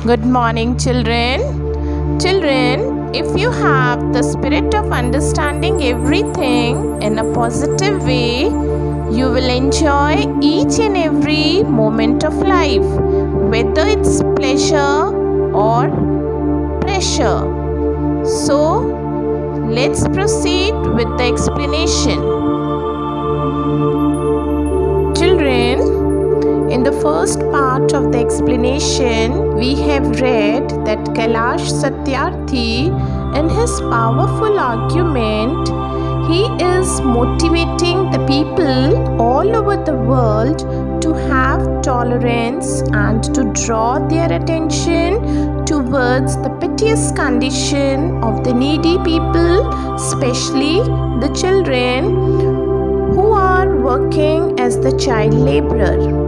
Good morning, children. Children, if you have the spirit of understanding everything in a positive way, you will enjoy each and every moment of life, whether it's pleasure or pressure. So, let's proceed with the explanation. Children, in the first part of the explanation, we have read that Class-8th, in his powerful argument, he is motivating the people all over the world to have tolerance and to draw their attention towards the piteous condition of the needy people, especially the children who are working as the child laborer.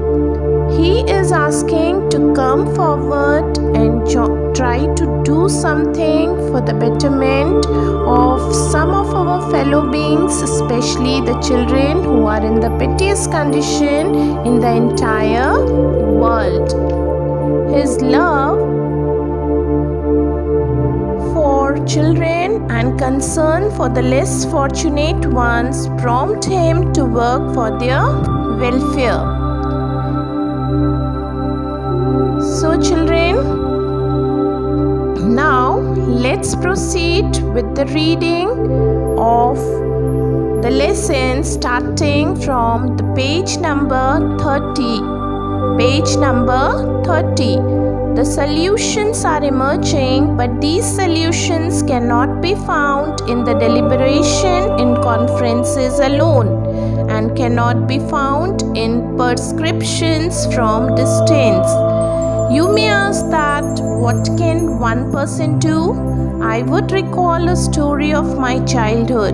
He is asking to come forward and try to do something for the betterment of some of our fellow beings, especially the children who are in the piteous condition in the entire world. His love for children and concern for the less fortunate ones prompt him to work for their welfare. So children, now let's proceed with the reading of the lesson starting from the page number 30. Page number 30. The solutions are emerging, but these solutions cannot be found in the deliberation in conferences alone and cannot be found in prescriptions from distance. You may ask that, what can one person do? I would recall a story of my childhood.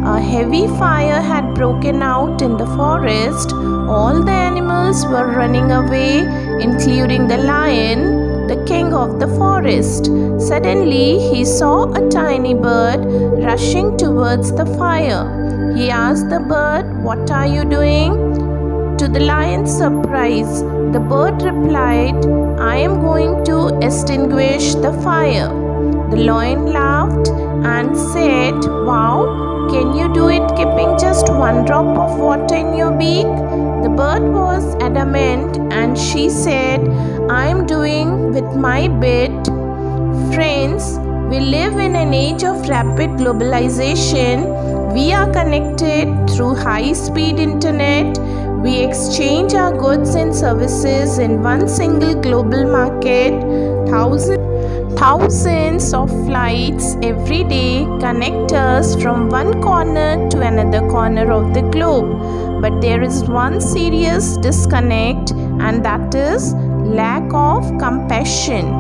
A heavy fire had broken out in the forest. All the animals were running away, including the lion, the king of the forest. Suddenly, he saw a tiny bird rushing towards the fire. He asked the bird, "What are you doing?" To the lion's surprise, the bird replied, "I am going to extinguish the fire." The lion laughed and said, "Wow, can you do it keeping just one drop of water in your beak?" The bird was adamant and she said, "I am doing with my bit." Friends, we live in an age of rapid globalization. We are connected through high-speed internet. We exchange our goods and services in one single global market. Thousands of flights every day connect us from one corner to another corner of the globe. But there is one serious disconnect, and that is lack of compassion.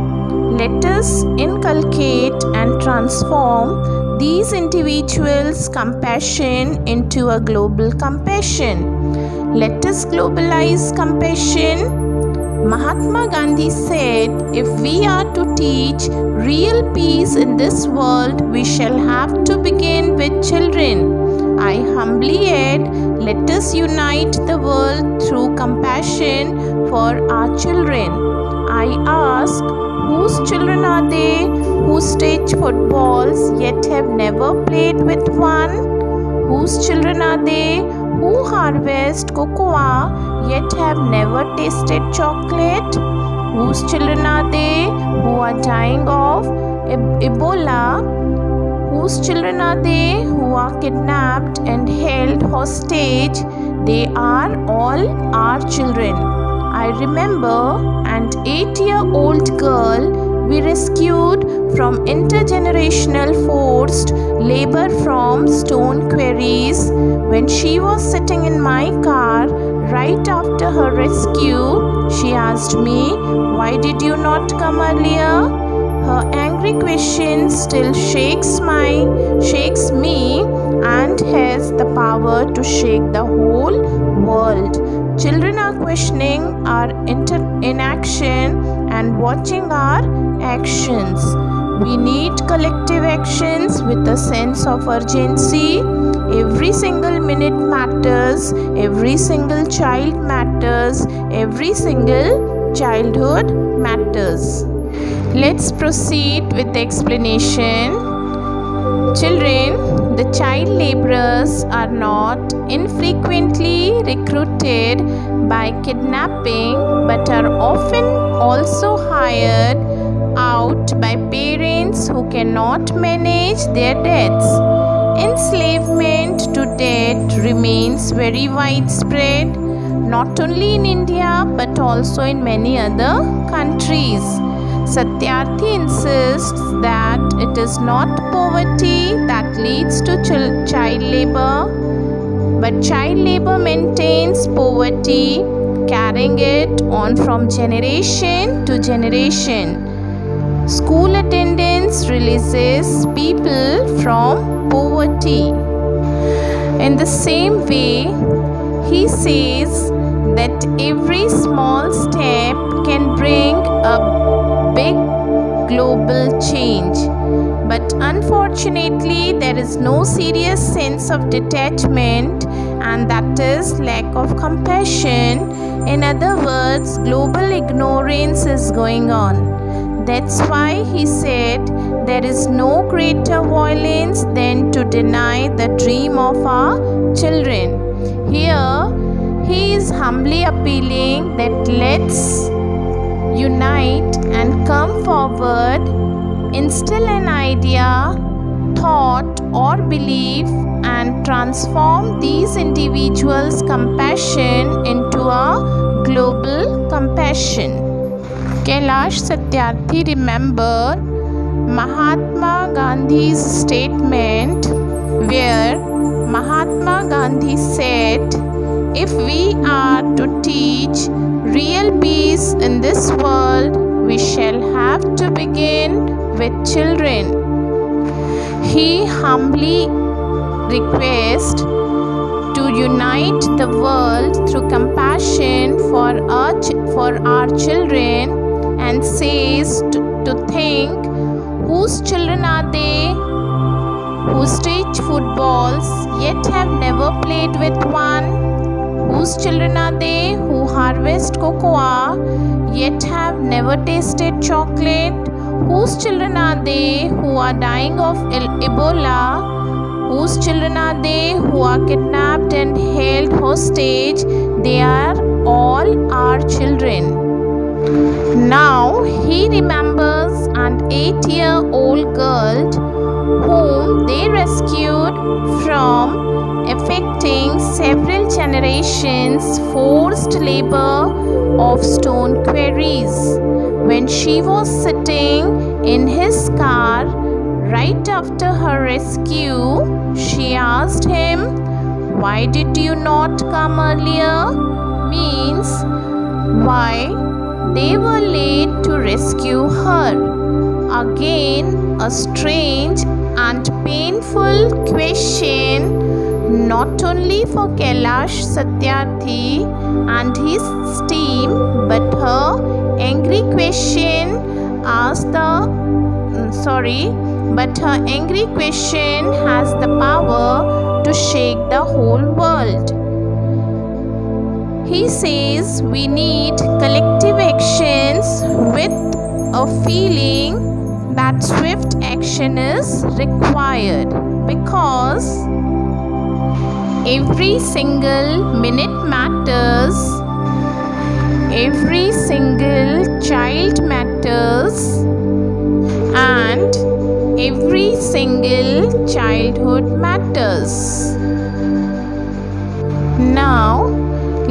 Let us inculcate and transform these individuals' compassion into a global compassion. Let us globalize compassion. Mahatma Gandhi said, "If we are to teach real peace in this world, we shall have to begin with children." I humbly add, let us unite the world through compassion for our children. I ask, whose children are they who stage footballs yet have never played with one? Whose children are they who harvest cocoa yet have never tasted chocolate? Whose children are they who are dying of Ebola? Whose children are they who are kidnapped and held hostage? They are all our children. I remember an 8-year-old girl we rescued from intergenerational forced labor from stone quarries. When she was sitting in my car, right after her rescue, she asked me, "Why did you not come earlier?" Her angry question still shakes me and has the power to shake the whole world. Children are questioning our inaction and watching our actions. We need collective actions with a sense of urgency. Every single minute matters, every single child matters, every single childhood matters. Let's proceed with the explanation. Children, the child laborers are not infrequently recruited by kidnapping but are often also hired out by parents who cannot manage their debts. Enslavement to debt remains very widespread, not only in India but also in many other countries. Satyarthi insists that it is not poverty that leads to child labor, but child labor maintains poverty, carrying it on from generation to generation. School attendance releases people from poverty. In the same way, he says that every small step can bring a big global change. But unfortunately, there is no serious sense of detachment, and that is lack of compassion. In other words, global ignorance is going on. That's why he said there is no greater violence than to deny the dream of our children. Here, he is humbly appealing that let's unite and come forward, instill an idea, thought or belief and transform these individuals' compassion into a global compassion. Kailash Satyarthi remembered Mahatma Gandhi's statement where Mahatma Gandhi said, "If we are to teach real peace in this world, we shall have to begin with children." He humbly requests to unite the world through compassion for our children and says to think, whose children are they who stitch footballs yet have never played with one? Whose children are they who harvest cocoa yet have never tasted chocolate? Whose children are they who are dying of Ebola? Whose children are they who are kidnapped and held hostage? They are all our children. Now he remembers an 8-year-old girl whom they rescued from affecting several generations forced labor of stone quarries. When she was sitting in his car right after her rescue, she asked him, "Why did you not come earlier?" Means why they were late to rescue her. Again, a strange and painful question, not only for Kailash Satyarthi and his team, but her angry question has the power to shake the whole world. He says we need collective actions with a feeling that swift action is required, because every single minute matters, every single child matters, and every single childhood matters. Now,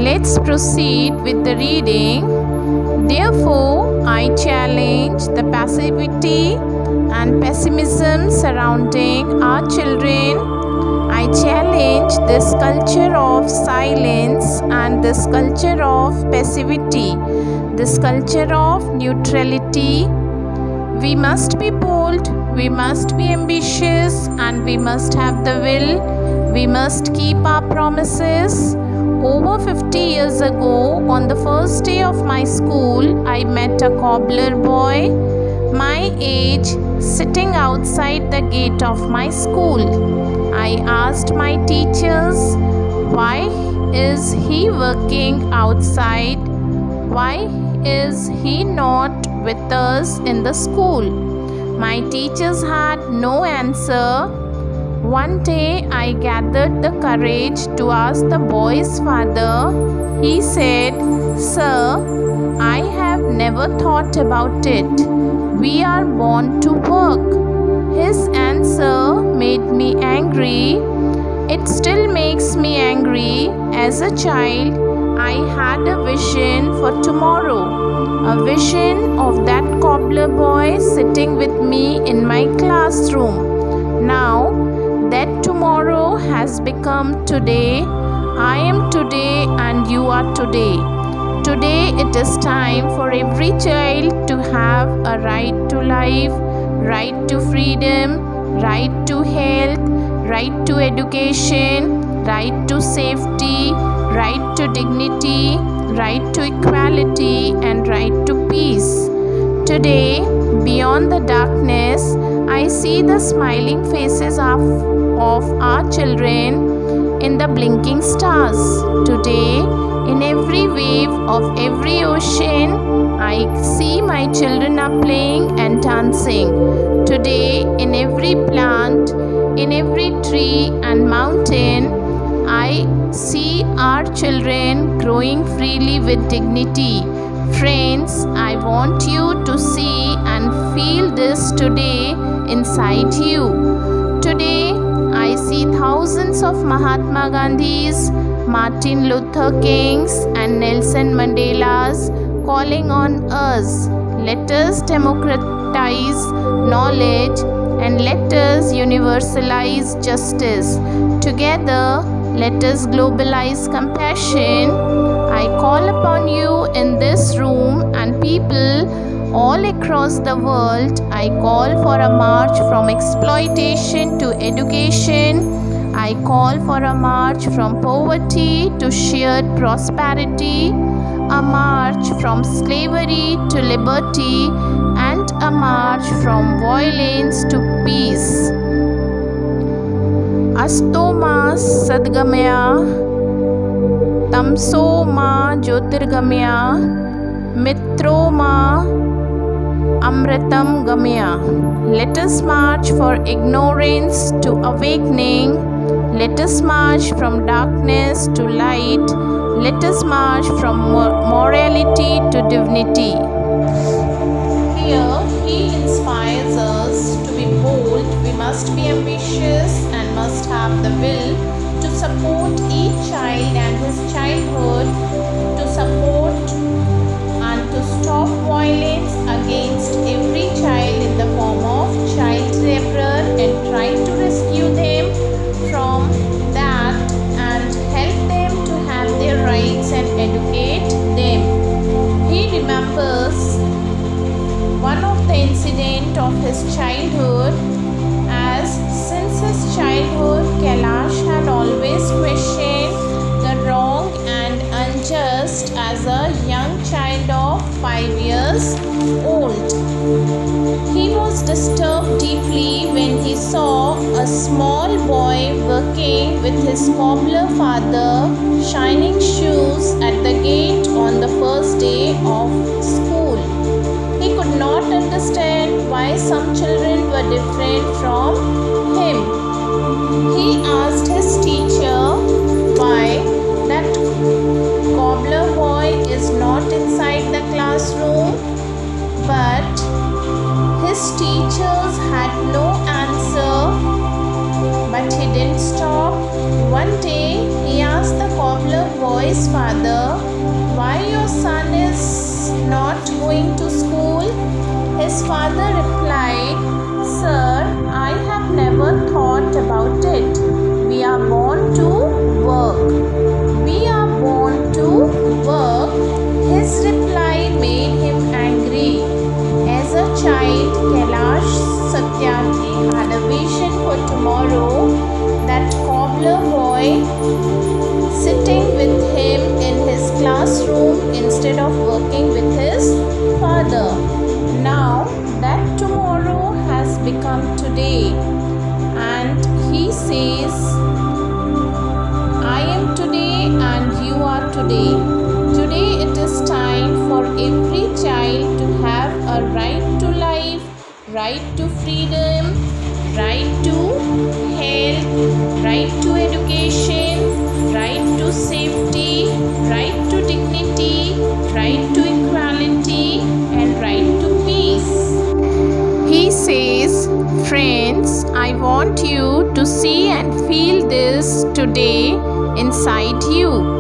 let's proceed with the reading. Therefore, I challenge the passivity and pessimism surrounding our children. I challenge this culture of silence and this culture of passivity, this culture of neutrality. We must be bold, we must be ambitious, and we must have the will. We must keep our promises. Over 50 years ago, on the first day of my school, I met a cobbler boy, my age, sitting outside the gate of my school. I asked my teachers, why is he working outside? Why is he not with us in the school? My teachers had no answer. One day I gathered the courage to ask the boy's father. He said, "Sir, I have never thought about it. We are born to work." His answer made me angry. It still makes me angry. As a child, I had a vision for tomorrow, a vision of that cobbler boy sitting with me in my classroom. Now, that tomorrow has become today. I am today and you are today. Today it is time for every child to have a right to life, right to freedom, right to health, right to education, right to safety, right to dignity, right to equality, and right to peace. Today, beyond the darkness, I see the smiling faces of our children in the blinking stars. Today, in every wave of every ocean, I see my children are playing and dancing. Today, in every plant, in every tree and mountain, I see our children growing freely with dignity. Friends, I want you to see and feel this today inside you. Today, I see thousands of Mahatma Gandhis, Martin Luther Kings, and Nelson Mandelas calling on us. Let us democratize knowledge and let us universalize justice. Together, let us globalize compassion. I call upon you in this room and people all across the world. I call for a march from exploitation to education. I call for a march from poverty to shared prosperity, a march from slavery to liberty, and a march from violence to peace. Asto ma sadgamaya, tamso ma jyotirgamaya, mitro ma amritam gamya. Let us march for ignorance to awakening. Let us march from darkness to light. Let us march from morality to divinity. Here, he inspires us to be bold. We must be ambitious and must have the will to support each child and his childhood, to support and to stop violence against every child in the form of child labor and try to rescue them from that and help them to have their rights and educate them. He remembers one of the incident of his childhood, as since his childhood Kailash had always questioned the wrong and unjust as a young child of 5 years old. He was disturbed deeply when he saw a small boy working with his cobbler father, shining shoes at the gate on the first day of school. He could not understand why some children were different from him. He asked his teacher why that cobbler boy is not inside the classroom, but his teachers had no answer. But he didn't stop. One day he asked the cobbler boy's father why your son is not going to school. His father replied, "Sir, I have never thought about it. We are born to work. We are born to work." His reply made him angry. As a child, Kailash Satyarthi had a vision for tomorrow, that cobbler boy sitting with him in his classroom instead of working with his father. Now that tomorrow has become today, and he says, "I am today and you are today." Today it is time for every right to life, right to freedom, right to health, right to education, right to safety, right to dignity, right to equality, and right to peace. He says, friends, I want you to see and feel this today inside you.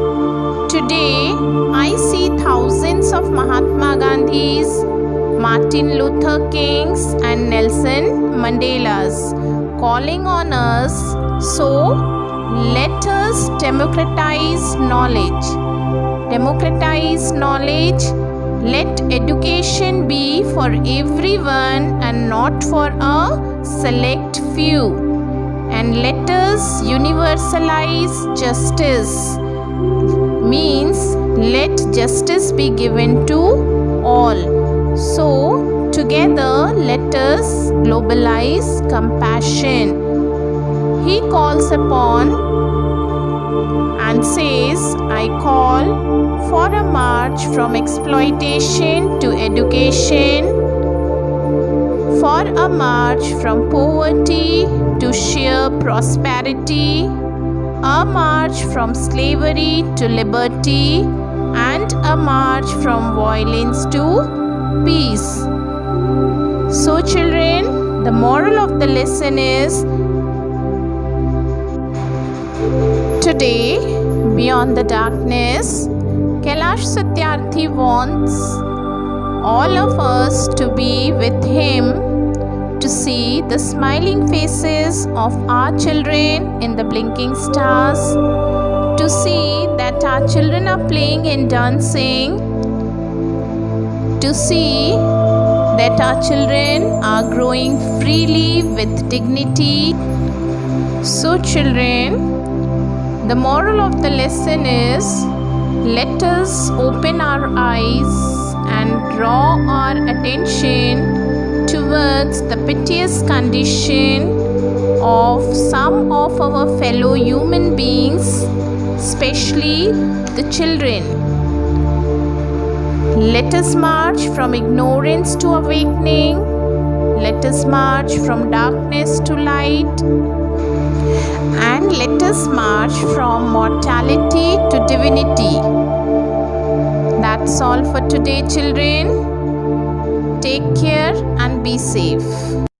Today, I see thousands of Mahatma Gandhis, Martin Luther Kings, and Nelson Mandelas calling on us. So, let us democratize knowledge. Democratize knowledge. Let education be for everyone and not for a select few. And let us universalize justice. Means let justice be given to all. So, together let us globalize compassion. He calls upon and says, I call for a march from exploitation to education, for a march from poverty to sheer prosperity, a march from slavery to liberty, and a march from violence to peace. So children, the moral of the lesson is, today, beyond the darkness, Kailash Satyarthi wants all of us to be with him, to see the smiling faces of our children in the blinking stars, to see that our children are playing and dancing, to see that our children are growing freely with dignity. So children, the moral of the lesson is, let us open our eyes and draw our attention towards the piteous condition of some of our fellow human beings, especially the children. Let us march from ignorance to awakening. Let us march from darkness to light. And let us march from mortality to divinity. That's all for today, children. Take care and be safe.